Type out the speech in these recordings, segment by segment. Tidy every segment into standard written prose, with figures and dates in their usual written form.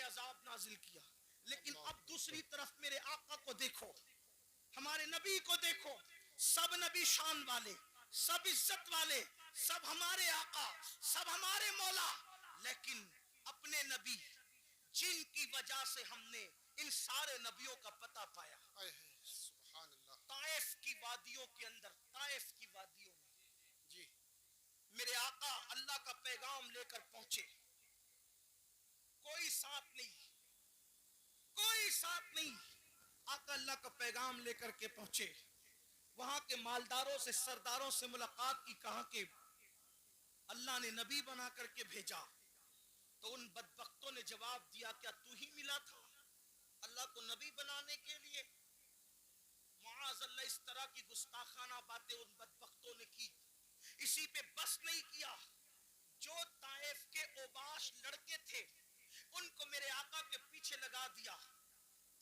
عذاب نازل کیا. لیکن اب دوسری طرف میرے آقا کو دیکھو, ہمارے نبی کو دیکھو, سب نبی شان والے, سب عزت والے, سب ہمارے آقا, سب ہمارے مولا, لیکن اپنے نبی جن کی وجہ سے ہم نے ان سارے نبیوں کا پتہ پایا, سبحان اللہ. طائف کی وادیوں کے اندر, طائف کی وادیوں میں جی میرے آقا اللہ کا پیغام لے کر پہنچے. کوئی ساتھ نہیں, کوئی ساتھ نہیں, آقا اللہ کا پیغام لے کر کے پہنچے. وہاں کے مالداروں سے, سرداروں سے ملاقات کی, کہا کہ اللہ نے نبی بنا کر کے بھیجا. تو ان بدبختوں نے جواب دیا, کیا تو ہی ملا تھا اللہ کو نبی بنانے کے لیے؟ معاذ اللہ, اس طرح کی گستاخانہ باتیں ان بدبختوں نے کی. اسی پہ بس نہیں کیا, جو طائف کے اوباش لڑکے تھے ان کو میرے آقا کے پیچھے لگا دیا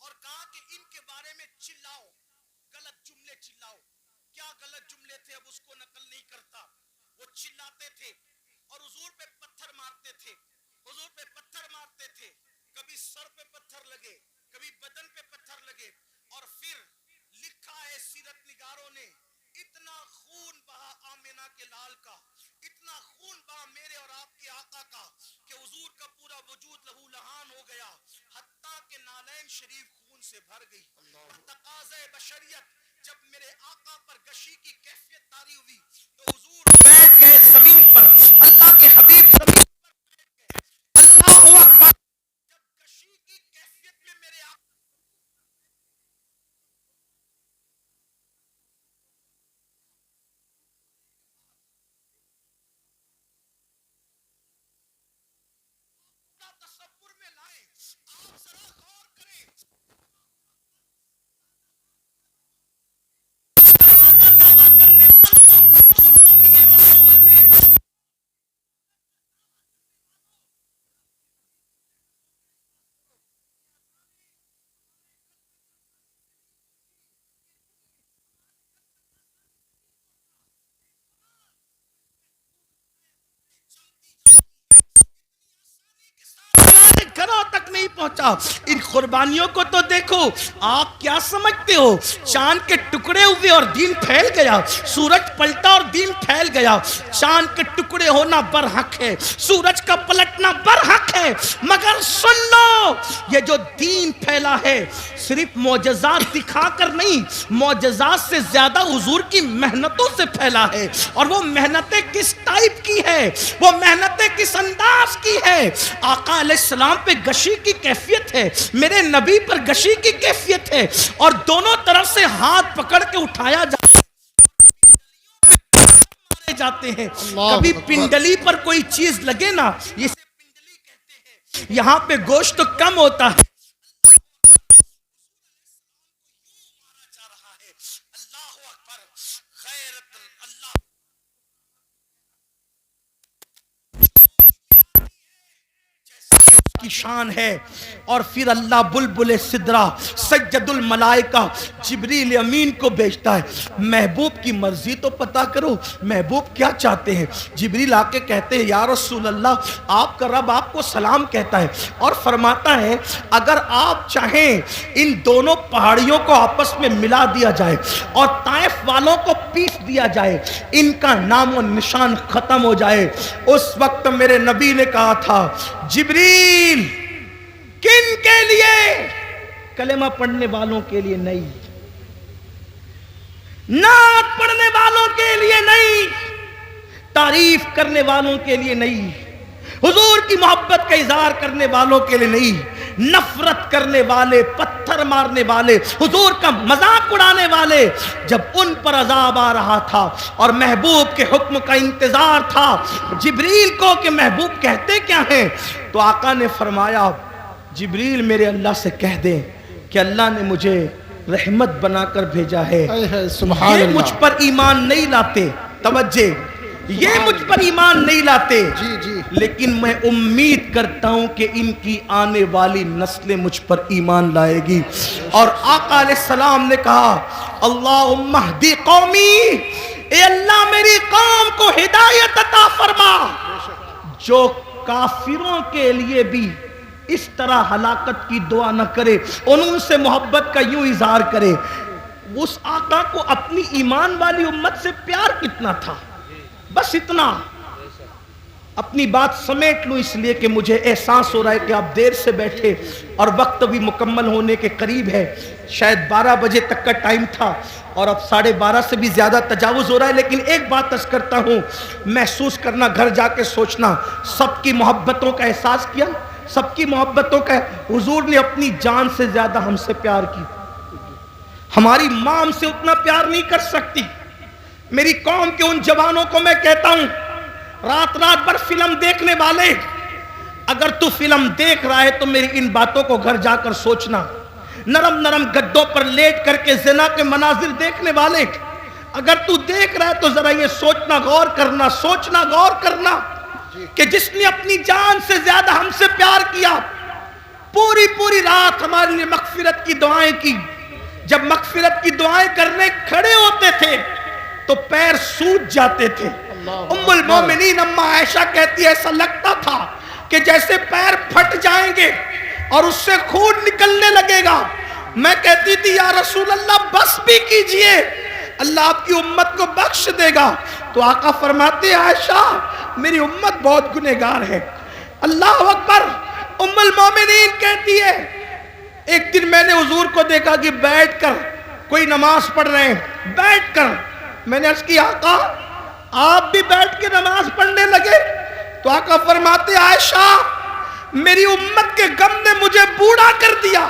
اور کہا کہ ان کے بارے میں چلاؤ, غلط جملے چلاؤ. کیا غلط جملے تھے اب اس کو نقل نہیں کرتا. وہ چلاتے تھے اور حضور پہ پتھر مارتے تھے, حضور پہ پتھر مارتے تھے. کبھی سر پہ پتھر لگے, کبھی بدن پہ پتھر لگے. اور پھر لکھا ہے سیرت نگاروں نے, اتنا خون بہا آمینہ کے لال کا, اتنا خون بہا میرے اور آپ کے آقا کا کہ حضور کا پورا وجود لہو لہان ہو گیا, حتیٰ کہ نالین شریف خون سے بھر گئی. تقاضۂ بشریت جب میرے آقا پر گشی کی کیفیت طاری ہوئی تو حضور بیٹھ گئے زمین پر, اللہ کے حبیب زمین پر بیٹھ گئے. اللہ اکبر. جب گشی کی کیفیت میں میرے آقا تصور میں لائیں, آپ ذرا غور کریں. دعویٰ کرنے والوں, غلامی رسول میں گھروں تک نہیں پہنچا. ان قربانیوں کو تو دیکھو, آپ کیا سمجھتے ہو چاند کے ٹکڑے ہوئے اور دین پھیل گیا, سورج پلٹا اور دین پھیل گیا. چاند کے ٹکڑے ہونا برحق ہے, سورج کا پلٹنا برحق ہے, مگر سن لو یہ جو دین پھیلا ہے صرف معجزات دکھا کر نہیں, معجزات سے زیادہ حضور کی محنتوں سے پھیلا ہے. اور وہ محنتیں کس ٹائپ کی ہے, وہ محنتیں کس انداز کی ہے. آقا علیہ السلام پہ گشی کی کیفیت ہے, میرے نبی پر گشی کی کیفیت ہے, اور دونوں طرف سے ہاتھ پکڑ کے اٹھایا جاتے ہیں. کبھی پنڈلی پر کوئی چیز لگے نا, یہ پنڈلی کہتے ہیں, یہاں پہ گوشت کم ہوتا ہے, اللہ اکبر. غیرت اللہ کی شان ہے. اور پھر اللہ بلبل سدرہ سید الملائکہ جبریل امین کو بھیجتا ہے, محبوب کی مرضی تو پتا کرو, محبوب کیا چاہتے ہیں. جبریل آ کے کہتے ہیں یا رسول اللہ, آپ کا رب آپ کو سلام کہتا ہے اور فرماتا ہے اگر آپ چاہیں ان دونوں پہاڑیوں کو آپس میں ملا دیا جائے اور طائف والوں کو پیس دیا جائے, ان کا نام و نشان ختم ہو جائے. اس وقت میرے نبی نے کہا تھا جبریل کن کے لیے؟ کلمہ پڑھنے والوں کے لیے نہیں, نعت پڑھنے والوں کے لیے نہیں, تعریف کرنے والوں کے لیے نہیں, حضور کی محبت کا اظہار کرنے والوں کے لیے نہیں, نفرت کرنے والے, پتھر مارنے والے, حضور کا مذاق اڑانے والے. جب ان پر عذاب آ رہا تھا اور محبوب کے حکم کا انتظار تھا جبریل کو کہ محبوب کہتے کیا ہیں, تو آقا نے فرمایا جبریل میرے اللہ سے کہہ دیں کہ اللہ نے مجھے رحمت بنا کر بھیجا ہے, یہ مجھ پر ایمان نہیں لاتے, توجہ, یہ مجھ پر ایمان نہیں لاتے, لیکن میں امید کرتا ہوں کہ ان کی آنے والی نسلیں مجھ پر ایمان لائے گی. اور آقا علیہ السلام نے کہا اللہم اہدی قومی, اے اللہ میری قوم کو ہدایت عطا فرما. جو کافروں کے لیے بھی اس طرح ہلاکت کی دعا نہ کرے، ان سے محبت کا یوں اظہار کرے۔ اس آقا کو اپنی ایمان والی امت سے پیار کتنا تھا، بس اتنا۔ اپنی بات سمیٹ لوں اس لیے کہ مجھے احساس ہو رہا ہے کہ آپ دیر سے بیٹھے اور وقت بھی مکمل ہونے کے قریب ہے، شاید 12 بجے تک کا ٹائم تھا اور اب 12:30 سے بھی زیادہ تجاوز ہو رہا ہے، لیکن ایک بات عرض کرتا ہوں، محسوس کرنا، گھر جا کے سوچنا، سب کی محبتوں کا احساس کیا، سب کی محبتوں کا۔ حضور نے اپنی جان سے زیادہ ہم سے پیار کی، ہماری ماں ہم سے اتنا پیار نہیں کر سکتی۔ میری قوم کے ان جوانوں کو میں کہتا ہوں، رات بھر فلم دیکھنے والے، اگر تو فلم دیکھ رہا ہے تو میری ان باتوں کو گھر جا کر سوچنا۔ نرم گدوں پر لیٹ کر کے زنا کے مناظر دیکھنے والے، اگر تو دیکھ رہا ہے تو ذرا یہ سوچنا، غور کرنا، سوچنا، غور کرنا کہ جس نے اپنی جان سے زیادہ ہم سے پیار کیا، پوری رات ہمارے لیے مغفرت کی دعائیں کی۔ جب مغفرت کی دعائیں کرنے کھڑے ہوتے تھے تو پیر سوج جاتے تھے۔ ام المومنین اما عائشہ کہتی ہے ایسا لگتا تھا کہ جیسے پیر پھٹ جائیں گے اور اس سے خون نکلنے لگے گا۔ میں کہتی تھی یا رسول اللہ بس بھی کیجئے، اللہ آپ کی امت کو بخش دے گا۔ تو آقا فرماتے ہیں عائشہ میری امت بہت گنہگار ہے۔ اللہ اکبر۔ ام المومنین کہتی ہے ایک دن میں نے حضور کو دیکھا کہ بیٹھ کر کوئی نماز پڑھ رہے ہیں، بیٹھ کر۔ میں نے عرض کی آقا آپ بھی بیٹھ کے نماز پڑھنے لگے؟ تو آقا فرماتے عائشہ میری امت کے غم نے مجھے بوڑھا کر دیا،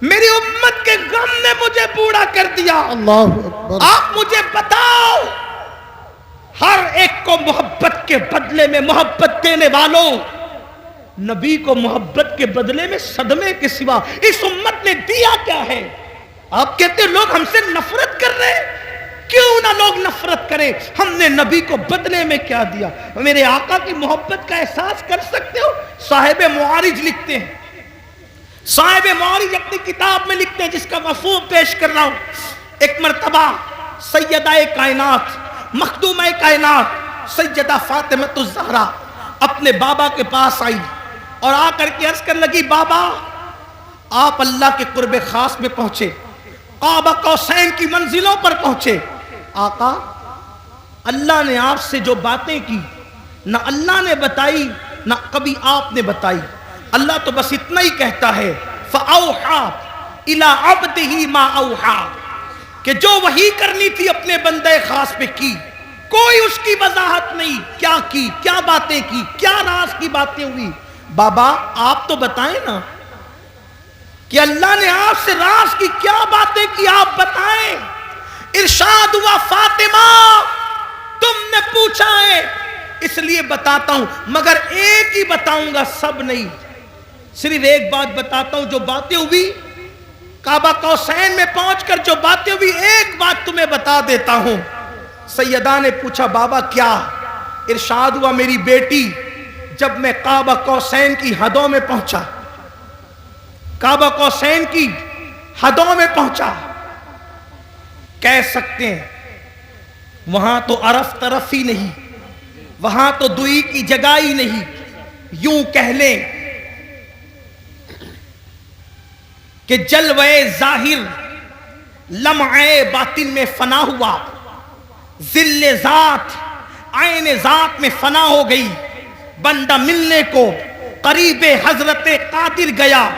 میری امت کے غم نے مجھے بوڑھا کر دیا۔ اللہ اکبر۔ آپ مجھے بتاؤ، ہر ایک کو محبت کے بدلے میں محبت دینے والوں، نبی کو محبت کے بدلے میں صدمے کے سوا اس امت نے دیا کیا ہے؟ آپ کہتے ہیں لوگ ہم سے نفرت کر رہے ہیں، کیوں نہ لوگ نفرت کریں، ہم نے نبی کو بدلے میں کیا دیا؟ میرے آقا کی محبت کا احساس کر سکتے ہو؟ صاحب معارج لکھتے ہیں، صاحب معارج اپنی کتاب میں لکھتے ہیں جس کا مفہوم پیش کر رہا ہوں۔ ایک مرتبہ سیدہ کائنات، مخدومہ کائنات سیدہ فاطمہ الزہرا اپنے بابا کے پاس آئی اور آ کر کے عرض کر لگی بابا آپ اللہ کے قرب خاص میں پہنچے، قاب قوسین کی منزلوں پر پہنچے۔ آقا اللہ نے آپ سے جو باتیں کی نہ اللہ نے بتائی نہ کبھی آپ نے بتائی، اللہ تو بس اتنا ہی کہتا ہے فَأَوْحَا إِلَىٰ عَبْدِهِ مَا أَوْحَا، کہ جو وحی کرنی تھی اپنے بندے خاص پہ کی، کوئی اس کی وضاحت نہیں، کیا کی، کیا باتیں کی، کیا راز کی باتیں ہوئی۔ بابا آپ تو بتائیں نا کہ اللہ نے آپ سے راز کی کیا باتیں کی، آپ بتائیں۔ ارشاد ہوا فاطمہ تم نے پوچھا ہے اس لیے بتاتا ہوں، مگر ایک ہی بتاؤں گا، سب نہیں، صرف ایک بات بتاتا ہوں۔ جو باتیں ہوئی کعبہ قوسین میں پہنچ کر جو باتیں ہوئی، ایک بات تمہیں بتا دیتا ہوں۔ سیدہ نے پوچھا بابا کیا؟ ارشاد ہوا میری بیٹی جب میں کعبہ قوسین کی حدوں میں پہنچا، کعبہ قوسین کی حدوں میں پہنچا، کہہ سکتے ہیں وہاں تو عرف طرف ہی نہیں، وہاں تو دوئی کی جگہ ہی نہیں، یوں کہہ لیں کہ جلوے ظاہر لمعے باطن میں فنا ہوا، ذل ذات عین ذات میں فنا ہو گئی، بندہ ملنے کو قریب حضرت قادر گیا،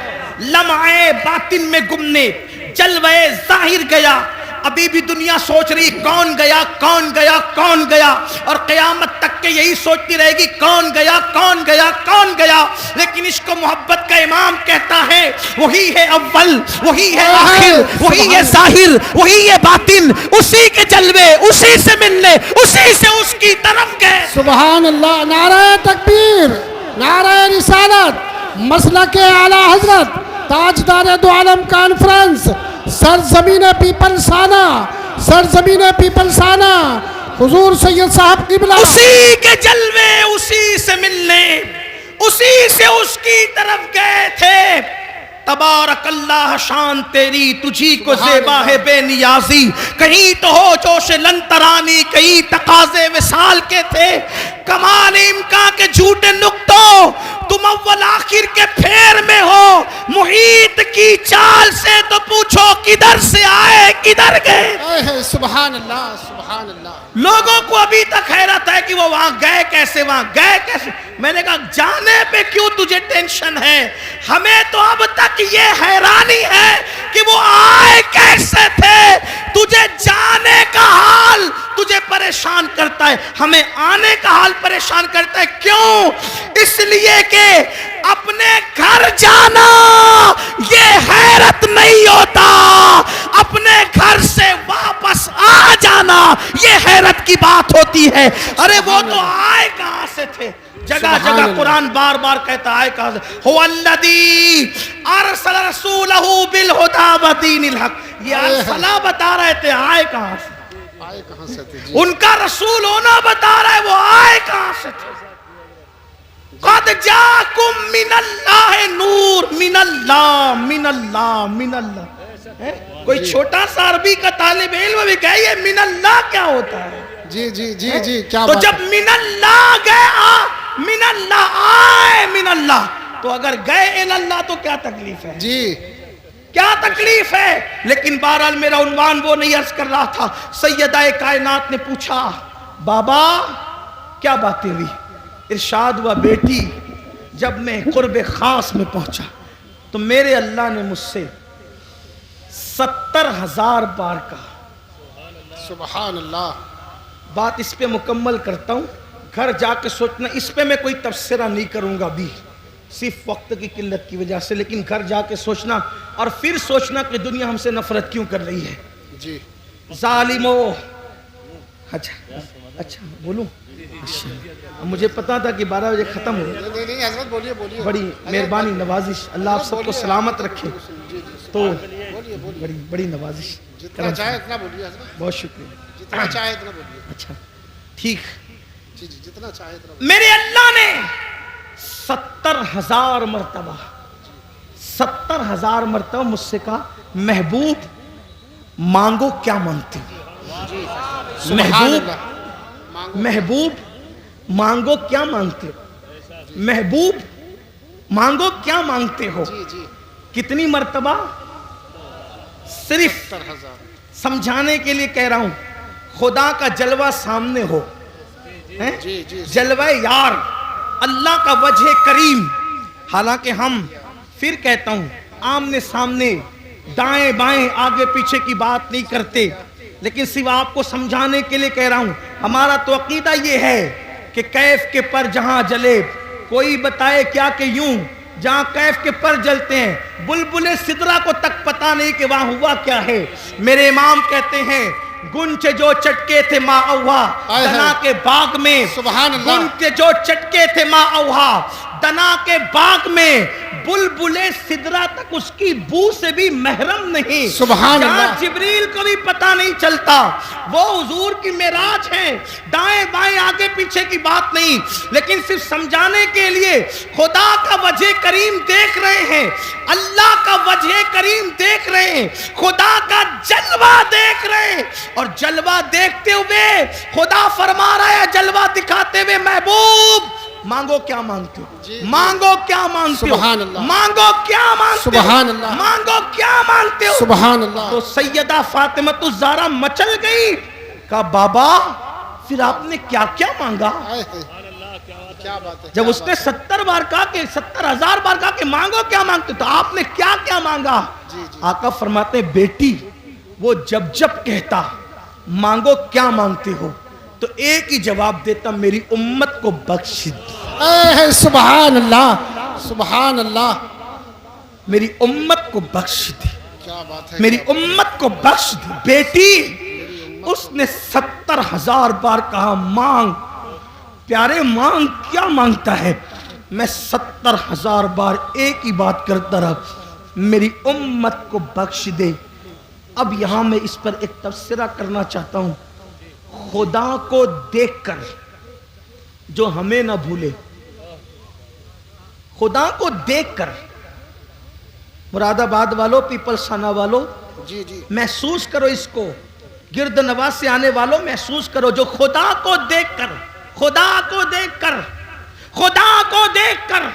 لمعے باطن میں گمنے جلوے ظاہر گیا۔ ابھی بھی دنیا سوچ رہی کون گیا کون گیا کون گیا، اور قیامت تک کے یہی سوچتی رہے گی کون گیا کون گیا کون گیا، لیکن عشق و محبت کا امام کہتا ہے وہی ہے اول، وہی ہے آخر، وہی ہے ظاہر، وہی ہے باطن، اسی کے جلوے، اسی سے ملنے، اسی سے اس کی طرف گئے۔ سبحان اللہ۔ نعرہ تکبیر، نعرہ رسالت، مسلک اعلی حضرت تاجدار دو عالم کانفرنس، سرزمین پیپلسانہ، سرزمین پیپلسانہ، حضور سید صاحب قبلہ، اسی کے جلوے، اسی سے ملنے، اسی سے اس کی طرف گئے تھے۔ تبارک اللہ شان تیری تجھی کو زیبا ہے بے نیازی، کہیں تو ہو جوش لنترانی، کہیں تقاضے وصال کے تھے، کمال امکان کے جھوٹے نقطوں، تم اول آخر کے نئی چال سے تو پوچھو کدھر سے آئے کدھر گئے. سبحان اللہ سبحان اللہ. لوگوں کو ابھی تک حیرت ہے کہ وہ وہاں گئے کیسے, وہاں گئے کیسے. میں نے کہا جانے پہ کیوں تجھے ٹینشن ہے, ہمیں تو اب تک یہ حیرانی ہے کہ وہ آئے کیسے تھے. تجھے جانے کا حال تجھے پریشان کرتا ہے, ہمیں آنے کا حال پریشان کرتا ہے. کیوں؟ اس لیے کہ اپنے گھر جانا یہ حیرت نہیں ہوتا, اپنے گھر سے واپس آ جانا یہ حیرت کی بات ہوتی ہے. ارے وہ تو آئے کہاں سے تھے؟ جگہ جگہ قرآن بار بار کہتا ہے کہاں سے. هو الذی ارسل رسولہ بالہدی ودین الحق. یہ ارسلہ بتا رہے تھے آئے کہاں سے, آئے کہاں سے تھے. ان کا رسول ہونا بتا رہا ہے وہ آئے کہاں سے تھے. قد جاکم من اللہ نور, من اللہ من اللہ من اللہ. کوئی چھوٹا سا عربی کا طالب علم بھی کہے یہ من اللہ کیا ہوتا ہے. جی جی جی جی کیا تو بات جب من اللہ گئے من اللہ آئے من اللہ, تو اگر گئے اللہ تو کیا تکلیف ہے, جی کیا تکلیف ہے. لیکن بہرحال میرا عنوان وہ نہیں عرض کر رہا تھا. سیدہ کائنات نے پوچھا بابا کیا باتیں ہوئی. ارشاد ہوا بیٹی جب میں قرب خاص میں پہنچا تو میرے اللہ نے مجھ سے 70,000 بار کہا. سبحان اللہ. بات اس پہ مکمل کرتا ہوں, گھر جا کے سوچنا. اس پہ میں کوئی تبصرہ نہیں کروں گا ابھی صرف وقت کی قلت کی وجہ سے, لیکن گھر جا کے سوچنا اور پھر سوچنا کہ دنیا ہم سے نفرت کیوں کر رہی ہے. جی ظالمو. اچھا بولوں. مجھے پتا تھا کہ 12 بجے ختم ہو. نہیں حضرت بولیے بولیے. بڑی مہربانی نوازش, اللہ آپ سب کو سلامت رکھے. تو بڑی نوازش. جتنا چاہے اتنا بولیے حضرت. بہت شکریہ. جتنا چاہے اتنا بولیے. اچھا ٹھیک. جی جی جتنا چاہے اتنا. میرے اللہ نے 70,000 مرتبہ 70,000 مرتبہ مجھ سے کہا محبوب مانگو کیا مانگتے ہو. محبوب مانگو کیا مانگتے ہو. محبوب مانگو کیا مانگتے ہو. کتنی مرتبہ؟ صرف سمجھانے کے لیے کہہ رہا ہوں. خدا کا جلوہ سامنے ہو, جلوہ یار, اللہ کا وجہ کریم. حالانکہ ہم پھر کہتا ہوں آمنے سامنے دائیں بائیں آگے پیچھے کی بات نہیں کرتے, لیکن صرف آپ کو سمجھانے کے لیے کہہ رہا ہوں. ہمارا تو عقیدہ یہ ہے کہ کیف کے پر جہاں جلے کوئی بتائے کیا کہ یوں, جہاں کیف کے پر جلتے ہیں بلبل سدرا کو تک پتا نہیں کہ وہاں ہوا کیا ہے. میرے امام کہتے ہیں گنچ جو چٹکے تھے ماں اوہا دنا کے باغ میں. گنچ جو چٹکے تھے ماں اوہا دنا کے باغ میں, بلبل سدرا تک اس کی بو سے بھی محرم نہیں. سبحان اللہ. جبریل کو بھی پتا نہیں چلتا. وہ حضور کی معراج ہے, دائیں بائیں آگے پیچھے کی بات نہیں, لیکن صرف سمجھانے کے لیے خدا کا وجہ کریم دیکھ رہے ہیں, اللہ کا وجہ کریم دیکھ رہے ہیں, خدا کا جلوہ دیکھ رہے ہیں. اور جلوہ دیکھتے ہوئے خدا فرما رہا ہے, جلوہ دکھاتے ہوئے محبوب مانگو کیا مانگتے ہو. مانگو کیا مانگتے ہو. مانگو کیا مانگتے ہو. مانگو کیا مانگتے ہو. سبحان اللہ. تو سیدہ فاطمہ الزہرا مچل گئی, کہا بابا پھر آپ نے کیا کیا مانگا. جب اس نے 70 بار کہا کہ 70,000 بار کہا کہ مانگو کیا مانگتے, تو آپ نے کیا کیا مانگا. آقا فرماتے ہیں بیٹی وہ جب جب کہتا مانگو کیا مانگتے ہو تو ایک ہی جواب دیتا, میری امت کو بخش دے. سبحان اللہ سبحان اللہ. میری امت کو بخش دے, کیا بات ہے. میری امت کو بخش دے. بیٹی اس نے 70,000 بار کہا مانگ. پیارے مانگ کیا مانگتا ہے. میں 70,000 بار ایک ہی بات کرتا رہا, میری امت کو بخش دے. اب یہاں میں اس پر ایک تبصرہ کرنا چاہتا ہوں. خدا کو دیکھ کر جو ہمیں نہ بھولے, خدا کو دیکھ کر مراد آباد والوں, پیپلز خانہ والوں, محسوس کرو اس کو. گرد نواز سے آنے والوں محسوس کرو, جو خدا کو دیکھ کر, خدا کو دیکھ کر, خدا کو دیکھ کر